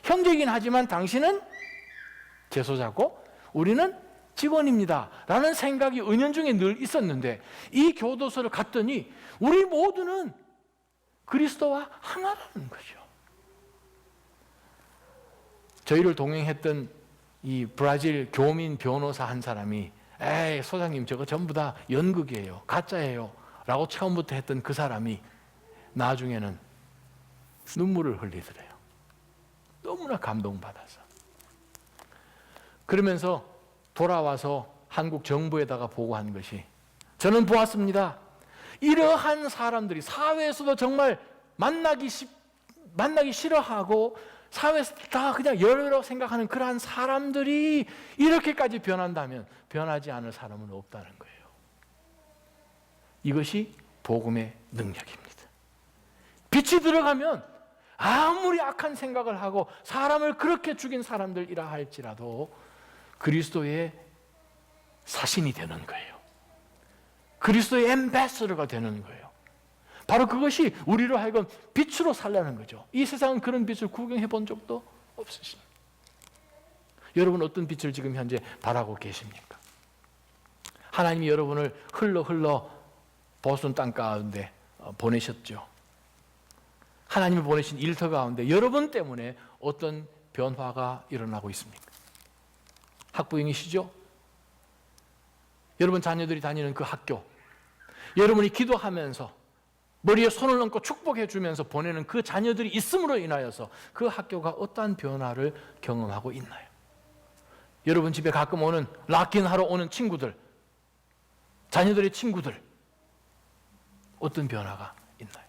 형제이긴 하지만 당신은 재소자고 우리는 직원입니다 라는 생각이 은연중에 늘 있었는데, 이 교도소를 갔더니 우리 모두는 그리스도와 하나라는 거죠. 저희를 동행했던 이 브라질 교민 변호사 한 사람이 에이 소장님 저거 전부 다 연극이에요, 가짜예요 라고 처음부터 했던 그 사람이 나중에는 눈물을 흘리더래요. 너무나 감동받아서. 그러면서 돌아와서 한국 정부에다가 보고한 것이, 저는 보았습니다. 이러한 사람들이 사회에서도 정말 만나기 싫어하고 사회에서 다 그냥 열으로 생각하는 그러한 사람들이 이렇게까지 변한다면 변하지 않을 사람은 없다는 거예요. 이것이 복음의 능력입니다. 빛이 들어가면 아무리 악한 생각을 하고 사람을 그렇게 죽인 사람들이라 할지라도 그리스도의 사신이 되는 거예요. 그리스도의 앰베서더가 되는 거예요. 바로 그것이 우리로 하여금 빛으로 살라는 거죠. 이 세상은 그런 빛을 구경해 본 적도 없으십니다. 여러분 어떤 빛을 지금 현재 바라고 계십니까? 하나님이 여러분을 흘러 보스턴 땅 가운데 보내셨죠. 하나님이 보내신 일터 가운데 여러분 때문에 어떤 변화가 일어나고 있습니까? 학부형이시죠? 여러분 자녀들이 다니는 그 학교, 여러분이 기도하면서 머리에 손을 얹고 축복해 주면서 보내는 그 자녀들이 있음으로 인하여서 그 학교가 어떠한 변화를 경험하고 있나요? 여러분 집에 가끔 오는 락인하러 오는 친구들, 자녀들의 친구들, 어떤 변화가 있나요?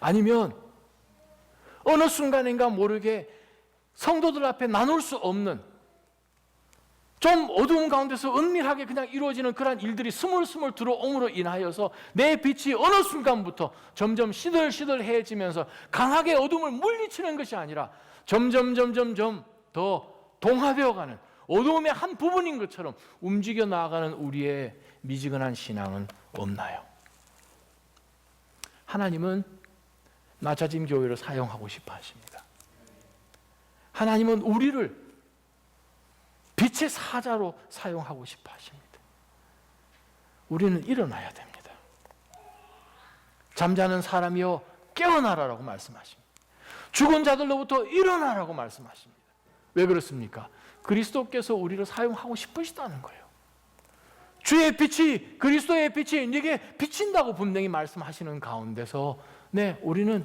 아니면 어느 순간인가 모르게 성도들 앞에 나눌 수 없는 좀 어두운 가운데서 은밀하게 그냥 이루어지는 그러한 일들이 스물스물 들어옴으로 인하여서 내 빛이 어느 순간부터 점점 시들시들해지면서 강하게 어둠을 물리치는 것이 아니라 점점 더 동화되어가는 어두움의 한 부분인 것처럼 움직여 나아가는 우리의 미지근한 신앙은 없나요? 하나님은 낮아진 교회를 사용하고 싶어 하십니다. 하나님은 우리를 빛의 사자로 사용하고 싶어 하십니다. 우리는 일어나야 됩니다. 잠자는 사람이여 깨어나라라고 말씀하십니다. 죽은 자들로부터 일어나라고 말씀하십니다. 왜 그렇습니까? 그리스도께서 우리를 사용하고 싶으시다는 거예요. 주의 빛이, 그리스도의 빛이 네게 비친다고 분명히 말씀하시는 가운데서 우리는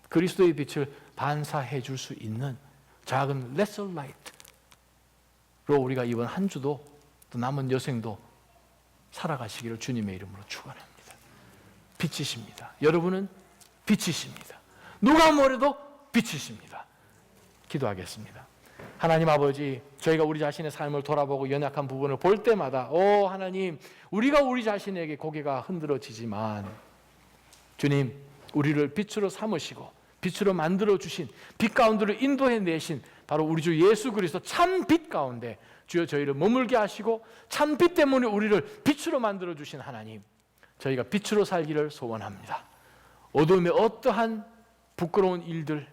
그리스도의 빛을 반사해 줄 수 있는 작은 lesser light로 우리가 이번 한 주도 또 남은 여생도 살아가시기를 주님의 이름으로 축원합니다. 빛이십니다. 여러분은 빛이십니다. 누가 뭐래도 빛이십니다. 기도하겠습니다. 하나님 아버지, 저희가 우리 자신의 삶을 돌아보고 연약한 부분을 볼 때마다 하나님, 우리가 우리 자신에게 고개가 흔들어지지만 주님, 우리를 빛으로 삼으시고 빛으로 만들어주신, 빛 가운데로 인도해내신 바로 우리 주 예수 그리스도 참 빛 가운데 주여 저희를 머물게 하시고 참 빛 때문에 우리를 빛으로 만들어주신 하나님, 저희가 빛으로 살기를 소원합니다. 어둠의 어떠한 부끄러운 일들,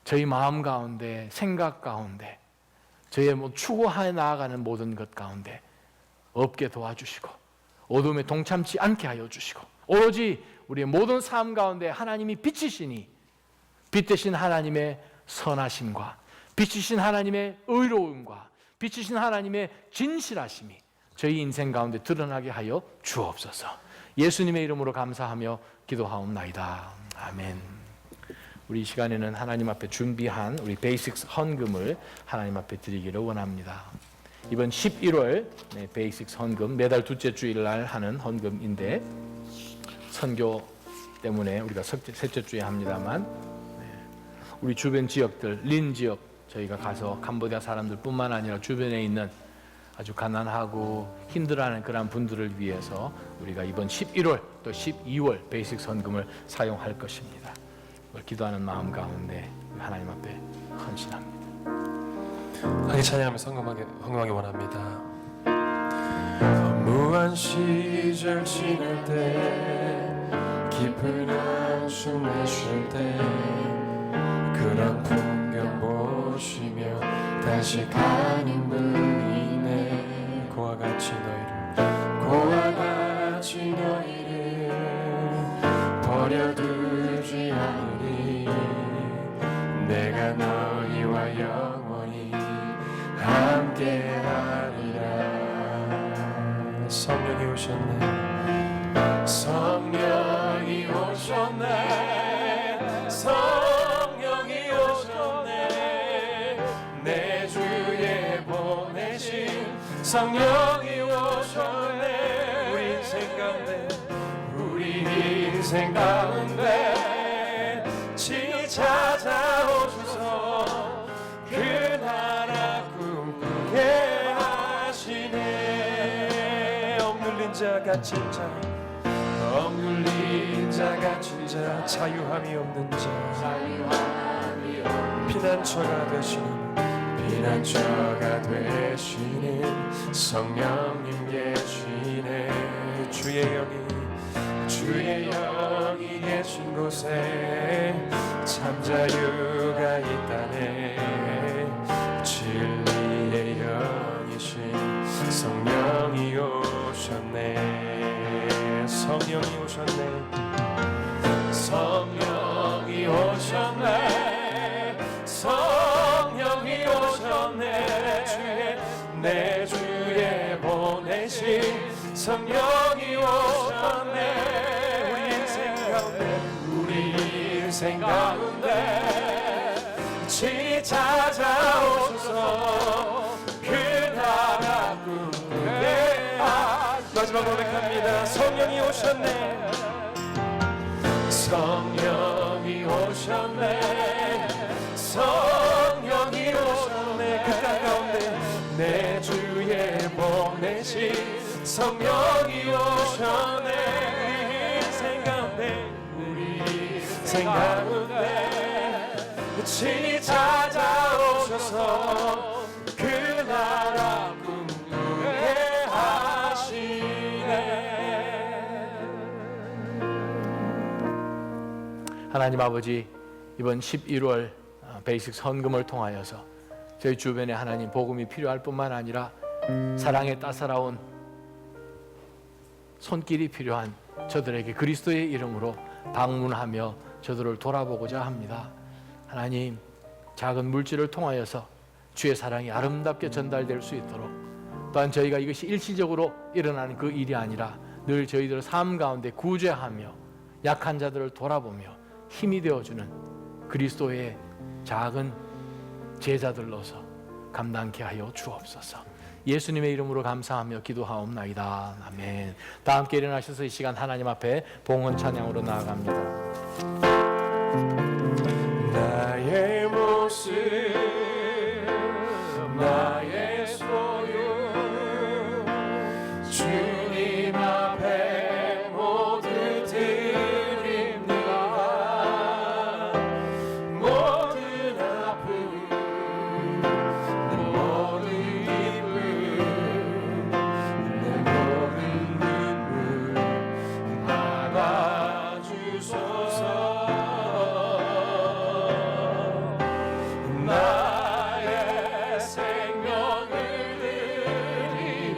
저희 마음 가운데, 생각 가운데, 저희의 추구하여 나아가는 모든 것 가운데 없게 도와주시고 어둠에 동참치 않게 하여 주시고 오로지 우리의 모든 삶 가운데 하나님이 빛이시니 빛 대신 하나님의 선하심과 빛이신 하나님의 의로움과 빛이신 하나님의 진실하심이 저희 인생 가운데 드러나게 하여 주옵소서. 예수님의 이름으로 감사하며 기도하옵나이다. 아멘. 우리 이 시간에는 하나님 앞에 준비한 우리 베이식스 헌금을 하나님 앞에 드리기를 원합니다. 이번 11월 베이식스 헌금, 매달 둘째 주일날 하는 헌금인데 선교 때문에 우리가 셋째 주에 합니다만 우리 주변 지역들, 린 지역 저희가 가서 캄보디아 사람들 뿐만 아니라 주변에 있는 아주 가난하고 힘들어하는 그런 분들을 위해서 우리가 이번 11월 또 12월 베이식스 헌금을 사용할 것입니다. 기도하는 마음 가운데 하나님 앞에 헌신합니다. 함께 찬양하면서 헌금하기 원합니다. 무한 시절 지날 때 깊은 한숨 내쉴 때 그런 풍경 보시며 다시 가는 분이네. 고와 같이 너희를 버려두지 않으리. 내가 너희와 영원히 함께하리라. 성령이 오셨네. 성령이 오셨네. 성령이 오셨네. 내 주에 보내신 성령이 오셨네. 우리 인생 가운데 친히 찾아오셔서 그 나라 꿈꾸게 하시네. 억눌린 자 갇힌 자, 억눌린 자 갇힌 자, 자유함이 없는 자, 피난처가 되시는 성령님 계시네. 주의 영이 계신 곳에 참 자유가 있다네. 진리의 영이신 성령이 오셨네. 성령이 오셨네. 성령이 오셨네. 성령이 오셨네. 내 주에 보내신 성령이 오셨네. 우리 인생 가운데 친히 찾아오셔서 그 나라 꿈꾸게. 마지막 고백합니다. 성령이 오셨네. 성령이 오셨네 성령이 오셨네 그 땅 가운데 내 주에 보내신 성령이 오셨네 우리 인생 가운데 친히 찾아오셔서 그 나라 꿈꾸게 하시네. 하나님 아버지, 이번 11월 베이직 헌금을 통하여서 저희 주변에 하나님 복음이 필요할 뿐만 아니라 사랑에 따사로운 손길이 필요한 저들에게 그리스도의 이름으로 방문하며 저들을 돌아보고자 합니다. 하나님, 작은 물질을 통하여서 주의 사랑이 아름답게 전달될 수 있도록, 또한 저희가 이것이 일시적으로 일어나는 그 일이 아니라 늘 저희들의 삶 가운데 구제하며 약한 자들을 돌아보며 힘이 되어주는 그리스도의 작은 제자들로서 감당케 하여 주옵소서. 예수님의 이름으로 감사하며 기도하옵나이다. 아멘. 다 함께 일어나셔서 이 시간 하나님 앞에 봉헌 찬양으로 나아갑니다. 나의 모습 나의 소유 주님 앞에 모두 드립니다. 모든 아픔 모든 기쁨 모든 눈물 받아주소서. 나의 생명을 드리니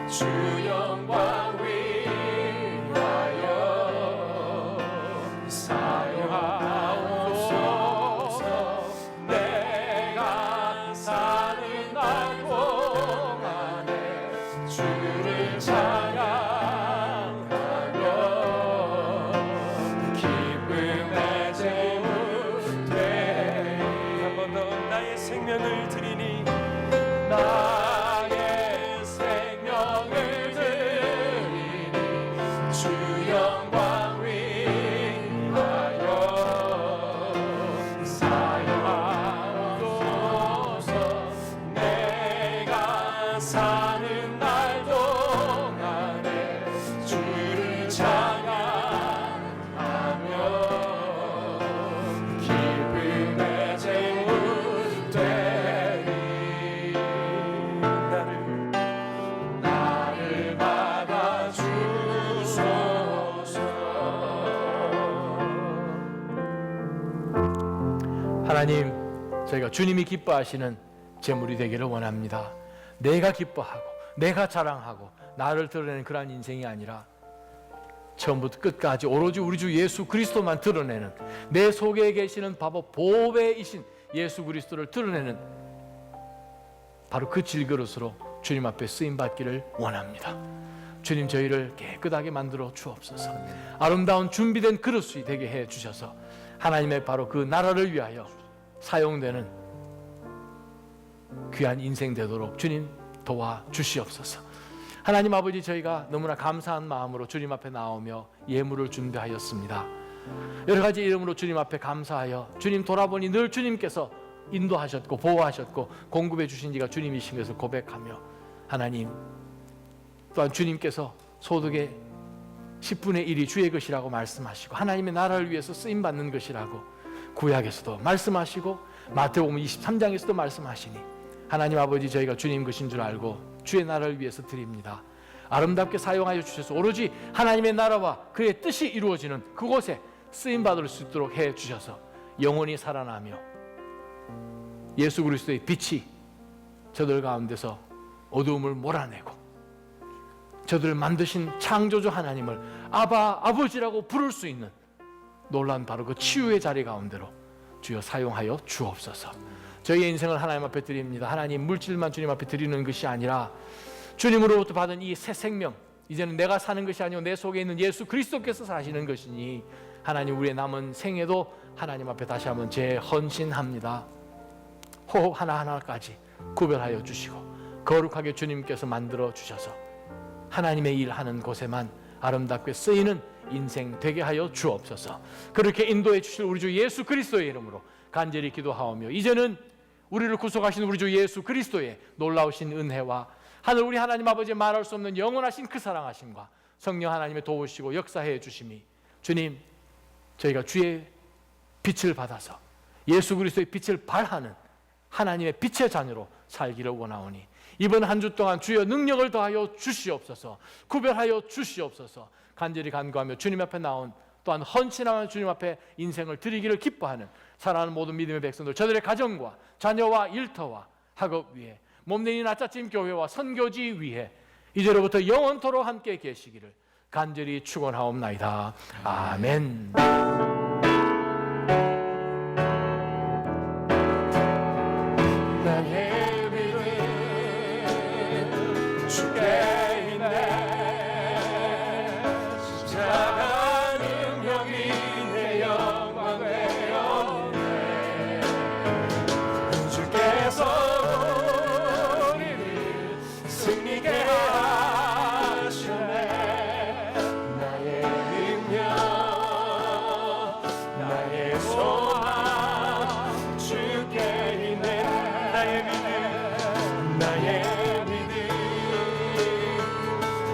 주 영광 위하여 사용하옵소서. 내가 사는 날 동안에 주를 찬양하며 기쁨의 제물 한 번 더 나의 생명을 드리니 나의 생명을 드리니 주 영광 위하여 사용하옵소서. 내가 사는 날 동안에 주를 찬양하며 기쁨의 제물 되리. 나를 받아주소서. 하나님, 저희가 주님이 기뻐하시는 제물이 되기를 원합니다. 내가 기뻐하고 내가 자랑하고 나를 드러내는 그러한 인생이 아니라 처음부터 끝까지 오로지 우리 주 예수 그리스도만 드러내는, 내 속에 계시는 바로 보배이신 예수 그리스도를 드러내는 바로 그 질그릇으로 주님 앞에 쓰임받기를 원합니다. 주님, 저희를 깨끗하게 만들어 주옵소서. 아름다운 준비된 그릇이 되게 해 주셔서 하나님의 바로 그 나라를 위하여 사용되는 귀한 인생 되도록 주님 도와주시옵소서. 하나님 아버지, 저희가 너무나 감사한 마음으로 주님 앞에 나오며 예물을 준비하였습니다. 여러 가지 이름으로 주님 앞에 감사하여, 주님 돌아보니 늘 주님께서 인도하셨고 보호하셨고 공급해 주신 이가 주님이신 것을 고백하며, 하나님 또한 주님께서 소득의 10분의 1이 주의 것이라고 말씀하시고 하나님의 나라를 위해서 쓰임받는 것이라고 구약에서도 말씀하시고 마태복음 23장에서도 말씀하시니, 하나님 아버지, 저희가 주님 것인 줄 알고 주의 나라를 위해서 드립니다. 아름답게 사용하여 주셔서 오로지 하나님의 나라와 그의 뜻이 이루어지는 그곳에 쓰임받을 수 있도록 해 주셔서 영원히 살아나며 예수 그리스도의 빛이 저들 가운데서 어두움을 몰아내고 저들을 만드신 창조주 하나님을 아바, 아버지라고 부를 수 있는 놀라운 바로 그 치유의 자리 가운데로 주여 사용하여 주옵소서. 저희의 인생을 하나님 앞에 드립니다. 하나님, 물질만 주님 앞에 드리는 것이 아니라 주님으로부터 받은 이 새 생명, 이제는 내가 사는 것이 아니고 내 속에 있는 예수 그리스도께서 사시는 것이니 하나님, 우리의 남은 생애도 하나님 앞에 다시 한번 재헌신합니다. 호흡 하나하나까지 구별하여 주시고 거룩하게 주님께서 만들어 주셔서 하나님의 일하는 곳에만 아름답게 쓰이는 인생 되게 하여 주옵소서. 그렇게 인도해 주실 우리 주 예수 그리스도의 이름으로 간절히 기도하오며, 이제는 우리를 구속하신 우리 주 예수 그리스도의 놀라우신 은혜와 하늘 우리 하나님 아버지의 말할 수 없는 영원하신 그 사랑하심과 성령 하나님의 도우시고 역사해 주심이, 주님, 저희가 주의 빛을 받아서 예수 그리스도의 빛을 발하는 하나님의 빛의 자녀로 살기를 원하오니, 이번 한 주 동안 주여 능력을 더하여 주시옵소서, 구별하여 주시옵소서. 간절히 간구하며 주님 앞에 나온, 또한 헌신하는 주님 앞에 인생을 드리기를 기뻐하는 사랑하는 모든 믿음의 백성들, 저들의 가정과 자녀와 일터와 학업 위에, 몸내인 낯짝짐 교회와 선교지 위에 이제로부터 영원토록 함께 계시기를 간절히 축원하옵나이다. 아멘. 나의 믿음 주께 있네. 십자가 능력이 내 영광 되었네. 주께서 우리를 승리케 하셨네. 나의 능력, 나의 소망 주께 있네. 나의 믿음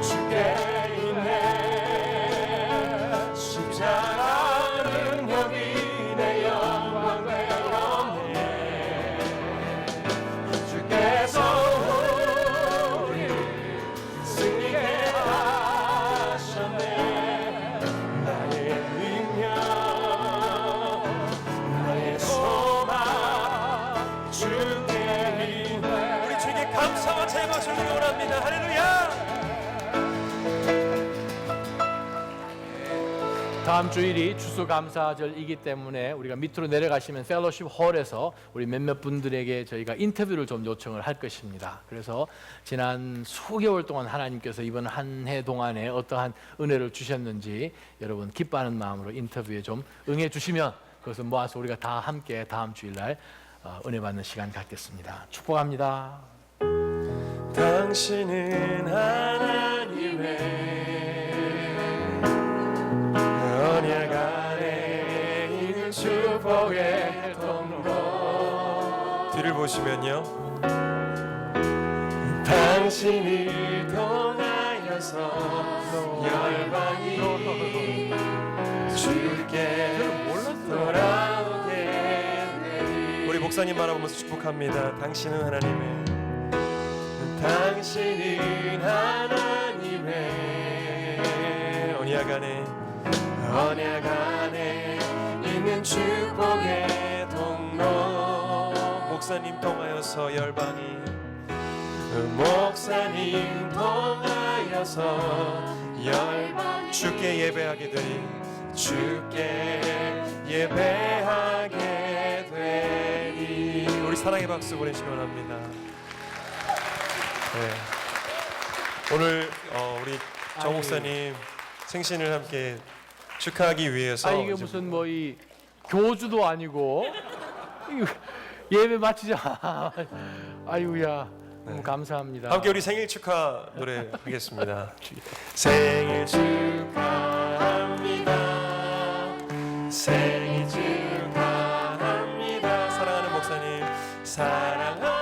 주께 있네. 십자가 능력이 내 영광 되었네. 주께서 우리를 승리케 하셨네. 나의 능력, 나의 소망 주께 있네. 우리 주님께 감사와 제가 주님을 원합니다. 할렐루야. 다음 주일이 추수감사절이기 때문에 우리가 밑으로 내려가시면 펠로십 홀에서 우리 몇몇 분들에게 저희가 인터뷰를 좀 요청을 할 것입니다. 그래서 지난 수개월 동안 하나님께서 이번 한 해 동안에 어떠한 은혜를 주셨는지 여러분 기뻐하는 마음으로 인터뷰에 좀 응해 주시면 그것을 모아서 우리가 다 함께 다음 주일날 은혜 받는 시간 갖겠습니다. 축복합니다. 당신은 하나님의 언약 안에 있는 축복의 통로. 뒤를 보시면요, 당신을 통하여서 열방이 주께 돌아오게 되리. 우리 목사님 바라보면서 축복합니다. 당신은 하나님의, 당신은 하나님의 언약 안에 있는 축복의 통로. 목사님 통하여서 열방이, 목사님 통하여서 열방이 주께 예배하게 되리. 주께 예배하게 되리. 우리 사랑의 박수 보내시기 원합니다. 네. 오늘 우리 정 목사님 생신을 함께 축하하기 위해서 이게 무슨 뭐 이 교주도 아니고 이거 예배 마치자. 아이고야, 너무 감사합니다. 함께 우리 생일 축하 노래 하겠습니다. 생일 축하합니다. 생일 축하합니다. 사랑하는 목사님, 사랑하는